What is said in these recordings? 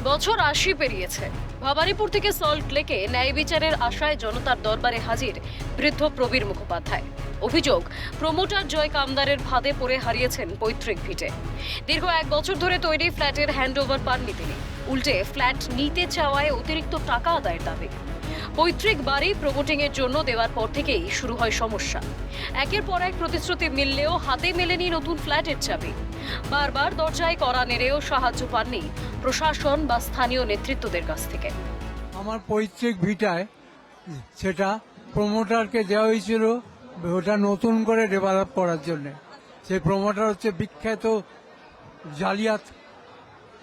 বছর ৮০ পেরিয়েছে। ভবানীপুর থেকে সল্ট লেকে ন্যায় বিচারের আশায় জনতার দরবারে হাজির বৃদ্ধ প্রবীর মুখোপাধ্যায়। অভিযোগ, প্রমোটার জয় কামদারের ফাঁদে পড়ে হারিয়েছেন পৈতৃক ভিটে। দীর্ঘ ১ বছর ধরে তৈরি ফ্ল্যাটের হ্যান্ডওভার পাননি তিনি। উল্টে ফ্ল্যাট নিতে চাওয়ায় অতিরিক্ত টাকা আদায়ের দাবি। পৈতৃক বাড়ি প্রমোটিং এর জন্য দেওয়ার পর থেকেই শুরু হয় সমস্যা। একের পর এক প্রতিশ্রুতি মিললেও হাতে মেলেনি নতুন ফ্ল্যাটের চাবি। বারবার দরজায় কড়া নেড়েও সাহায্য পাননি প্রশাসন বা স্থানীয় নেতৃত্বদের কাছ থেকে। আমার পৈতৃক ভিটায় সেটা প্রমোটারকে দেওয়া হয়েছিল ওটা নতুন করে ডেভেলপ করার জন্য। সেই প্রমোটার হচ্ছে বিখ্যাত জালিয়াত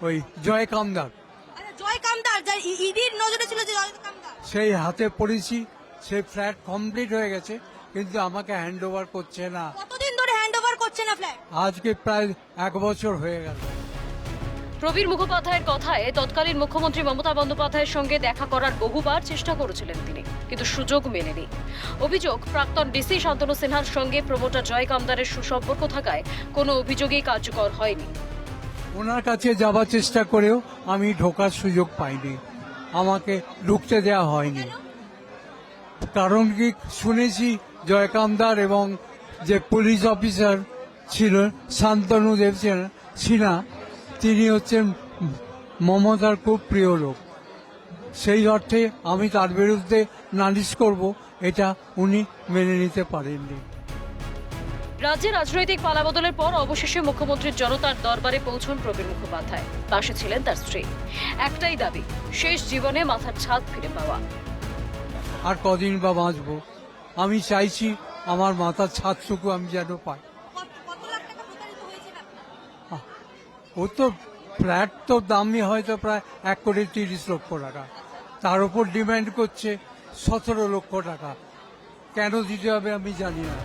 ওই জয় কামদার। জয় কামদার যার ইডির নজরে ছিল, যে জয় কামদার সেই হাতে পড়েছি। সেই ফ্ল্যাট কমপ্লিট হয়ে গেছে কিন্তু আমাকে হ্যান্ড ওভার করছে না। কতদিন ধরে হ্যান্ড ওভার করছে না ফ্ল্যাট? আজকে প্রায় ১ বছর হয়ে গেল। প্রবীর মুখোপাধ্যায়ের কথায় তৎকালীন মুখ্যমন্ত্রী মমতা বন্দ্যোপাধ্যায়ের সঙ্গে দেখা করার বহুবার চেষ্টা করেছিলেন তিনি, কিন্তু সুযোগ মেলেনি। অভিযোগ, প্রাক্তন ডিসি শান্তনু সিনহার সঙ্গে প্রমোটার জয় কামদারের সুসম্পর্ক থাকায় কোনো অভিযোগই কার্যকর হয়নি। ওনার কাছে যাবার চেষ্টা করেও আমি ঢোকার সুযোগ পাইনি, আমাকে ঢুকতে দেওয়া হয়নি। কারণ কি, শুনেছি জয়কামদার এবং যে পুলিশ অফিসার ছিল শান্তনু দেব সিনহা, তিনি হচ্ছেন মমতার খুব প্রিয় লোক। সেই অর্থে আমি তার বিরুদ্ধে নালিশ করব, এটা উনি মেনে নিতে পারেননি। রাজ্যে রাজনৈতিক পালাবদলের পর অবশেষে মুখ্যমন্ত্রীর জনতার দরবারে পৌঁছন প্রবীর মুখোপাধ্যায়। পাশে ছিলেন তার স্ত্রী। একটাই দাবি, শেষ জীবনে মাথার ছাদ ফিরে পাওয়া। আর কদিন বা বাঁচবো, আমি চাইছি আমার মাথার ছাদটুকু আমি যেন পাই। কত লাখ টাকা প্রতারিত হয়েছে না? ও তো ফ্ল্যাট তো দামই হয়তো প্রায় ১,৩০,০০,০০০ টাকা, তার উপর ডিমান্ড করছে ১৭ লক্ষ টাকা। কেন দিতে হবে আমি জানি না।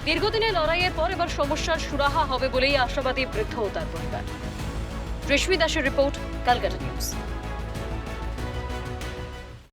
দীর্ঘদিনের লড়াইয়ের পর এবার সমস্যার সুরাহা হবে বলেই আশাবাদী বৃদ্ধ ও তার পরিবার। রেশমি দাসের রিপোর্ট, ক্যালকাটা নিউজ।